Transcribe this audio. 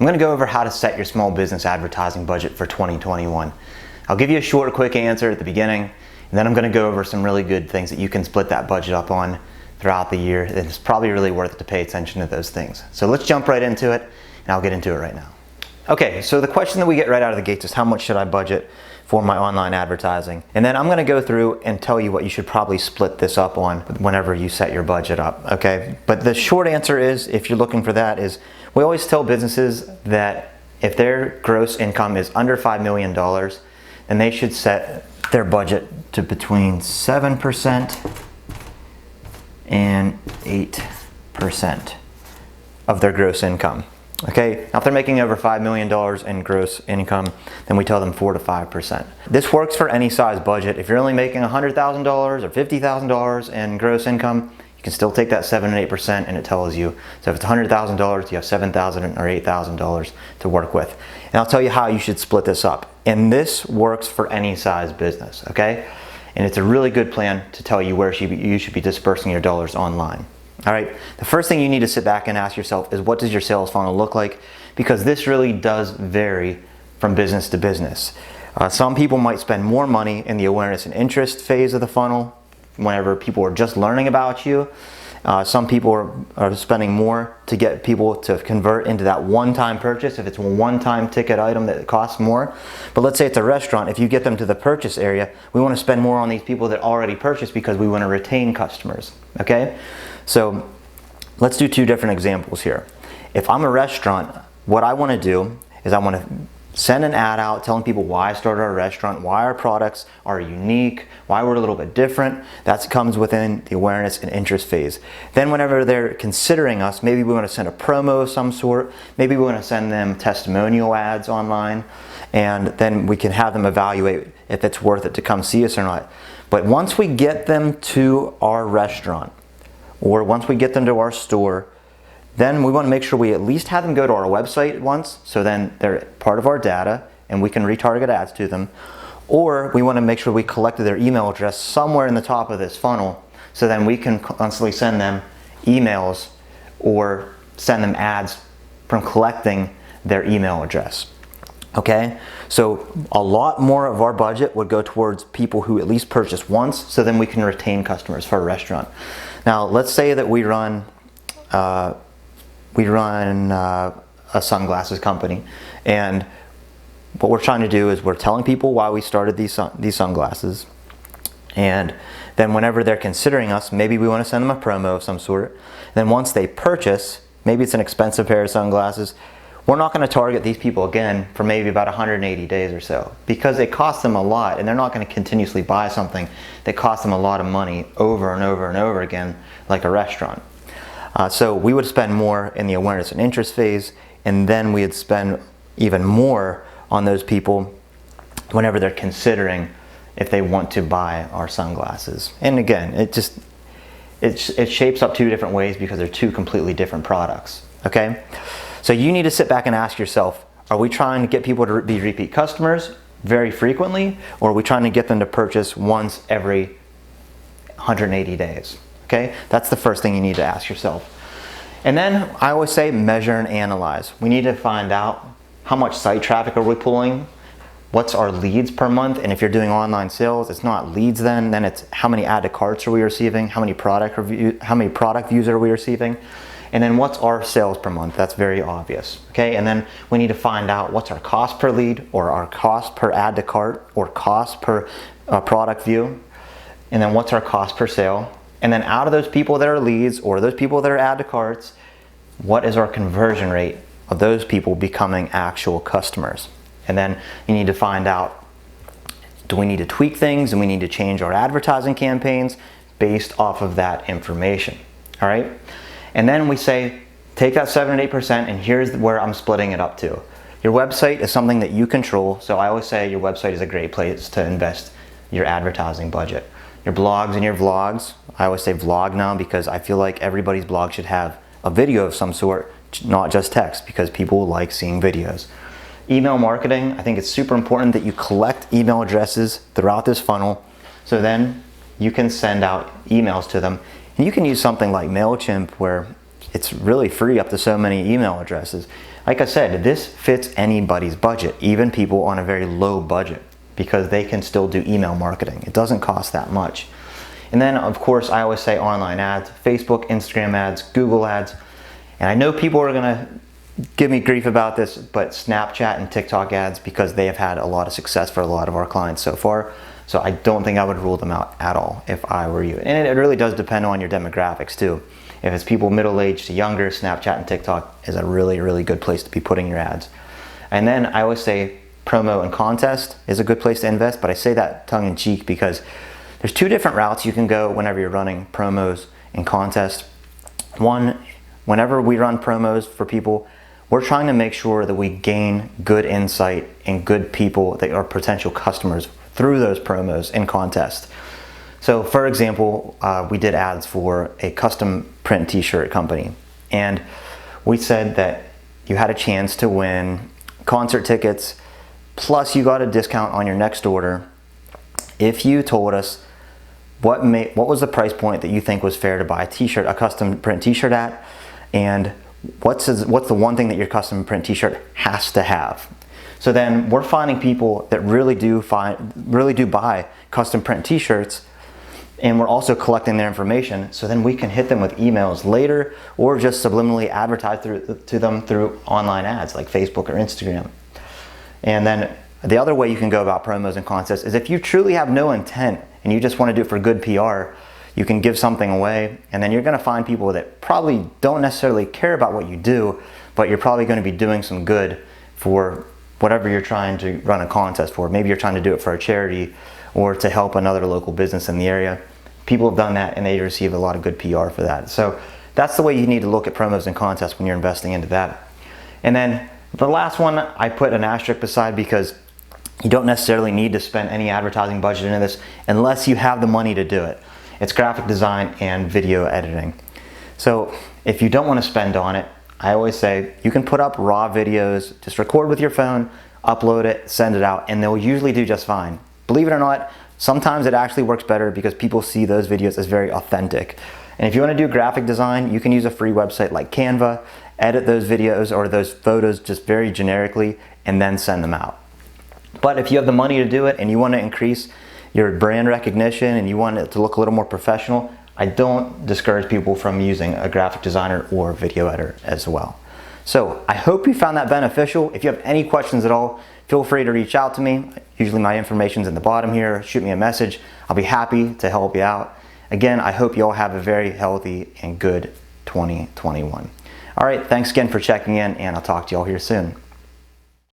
I'm going to go over how to set your small business advertising budget for 2021. I'll give you a short, quick answer at the beginning, and then I'm going to go over some really good things that you can split that budget up on throughout the year. It's probably really worth it to pay attention to those things. So let's jump right into it, and I'll get into it right now. Okay, so the question that we get right out of the gates is how much should I budget for my online advertising? And then I'm going to go through and tell you what you should probably split this up on whenever you set your budget up, okay? But the short answer is, if you're looking for that, is we always tell businesses that if their gross income is under $5 million, then they should set their budget to between 7% and 8% of their gross income. Okay, now if they're making over $5 million in gross income, then we tell them 4 to 5%. This works for any size budget. If you're only making $100,000 or $50,000 in gross income, you can still take that 7 and 8% and it tells you. So if it's $100,000, you have $7,000 or $8,000 to work with. And I'll tell you how you should split this up. And this works for any size business, okay? And it's a really good plan to tell you where you should be dispersing your dollars online. All right, the first thing you need to sit back and ask yourself is, what does your sales funnel look like? Because this really does vary from business to business. Some people might spend more money in the awareness and interest phase of the funnel whenever people are just learning about you. Some people are spending more to get people to convert into that one-time purchase if it's a one-time ticket item that costs more. But let's say it's a restaurant. If you get them to the purchase area, we want to spend more on these people that already purchased because we want to retain customers, okay? So let's do two different examples here. If I'm a restaurant, what I want to do is I want to send an ad out telling people why I started our restaurant, why our products are unique, why we're a little bit different. That comes within the awareness and interest phase. Then whenever they're considering us, maybe we want to send a promo of some sort, maybe we want to send them testimonial ads online, and then we can have them evaluate if it's worth it to come see us or not. But once we get them to our restaurant, or once we get them to our store, then we want to make sure we at least have them go to our website once, so then they're part of our data and we can retarget ads to them. Or we want to make sure we collected their email address somewhere in the top of this funnel, so then we can constantly send them emails or send them ads from collecting their email address. Okay, so a lot more of our budget would go towards people who at least purchase once, so then we can retain customers for a restaurant. Now, let's say that we run a sunglasses company, and what we're trying to do is we're telling people why we started these sunglasses, and then whenever they're considering us, maybe we want to send them a promo of some sort. Then once they purchase, maybe it's an expensive pair of sunglasses, we're not going to target these people again for maybe about 180 days or so, because it costs them a lot, and they're not going to continuously buy something that costs them a lot of money over and over and over again, like a restaurant. So we would spend more in the awareness and interest phase, and then we'd spend even more on those people whenever they're considering if they want to buy our sunglasses. And again, it shapes up two different ways because they're two completely different products, okay? So you need to sit back and ask yourself, are we trying to get people to be repeat customers very frequently, or are we trying to get them to purchase once every 180 days? Okay, that's the first thing you need to ask yourself. And then I always say measure and analyze. We need to find out how much site traffic are we pulling, what's our leads per month, and if you're doing online sales, it's not leads then it's how many add to carts are we receiving, how many product views are we receiving. And then what's our sales per month? That's very obvious, okay? And then we need to find out what's our cost per lead, or our cost per add to cart, or cost per product view. And then what's our cost per sale? And then out of those people that are leads, or those people that are add to carts, what is our conversion rate of those people becoming actual customers? And then you need to find out, do we need to tweak things, and we need to change our advertising campaigns based off of that information, all right? And then we say, take that 7 and 8%, and here's where I'm splitting it up to. Your website is something that you control, so I always say your website is a great place to invest your advertising budget. Your blogs and your vlogs, I always say vlog now because I feel like everybody's blog should have a video of some sort, not just text, because people like seeing videos. Email marketing, I think it's super important that you collect email addresses throughout this funnel, so then you can send out emails to them. And you can use something like MailChimp, where it's really free up to so many email addresses. Like I said, this fits anybody's budget, even people on a very low budget, because they can still do email marketing. It doesn't cost that much. And then of course, I always say online ads, Facebook, Instagram ads, Google ads. And I know people are gonna give me grief about this, but Snapchat and TikTok ads, because they have had a lot of success for a lot of our clients so far. So I don't think I would rule them out at all if I were you. And it really does depend on your demographics too. If it's people middle-aged to younger, Snapchat and TikTok is a really, really good place to be putting your ads. And then I always say promo and contest is a good place to invest, but I say that tongue-in-cheek because there's two different routes you can go whenever you're running promos and contests. One, whenever we run promos for people, we're trying to make sure that we gain good insight and good people that are potential customers through those promos and contests. So for example, we did ads for a custom print t-shirt company, and we said that you had a chance to win concert tickets, plus you got a discount on your next order if you told us what was the price point that you think was fair to buy a t-shirt, a custom print t-shirt at, and what's the one thing that your custom print t-shirt has to have. So then we're finding people that really do buy custom print t-shirts, and we're also collecting their information, so then we can hit them with emails later or just subliminally advertise to them through online ads like Facebook or Instagram. And then the other way you can go about promos and contests is if you truly have no intent and you just want to do it for good PR, you can give something away, and then you're going to find people that probably don't necessarily care about what you do, but you're probably going to be doing some good for whatever you're trying to run a contest for. Maybe you're trying to do it for a charity or to help another local business in the area. People have done that and they receive a lot of good PR for that. So that's the way you need to look at promos and contests when you're investing into that. And then the last one, I put an asterisk beside because you don't necessarily need to spend any advertising budget into this unless you have the money to do it. It's graphic design and video editing. So if you don't want to spend on it, I always say you can put up raw videos, just record with your phone, upload it, send it out, and they'll usually do just fine. Believe it or not, sometimes it actually works better because people see those videos as very authentic. And if you want to do graphic design, you can use a free website like Canva, edit those videos or those photos just very generically, and then send them out. But if you have the money to do it and you want to increase your brand recognition and you want it to look a little more professional, I don't discourage people from using a graphic designer or video editor as well. So I hope you found that beneficial. If you have any questions at all, feel free to reach out to me. Usually my information's in the bottom here. Shoot me a message. I'll be happy to help you out. Again, I hope you all have a very healthy and good 2021. All right, thanks again for checking in, and I'll talk to you all here soon.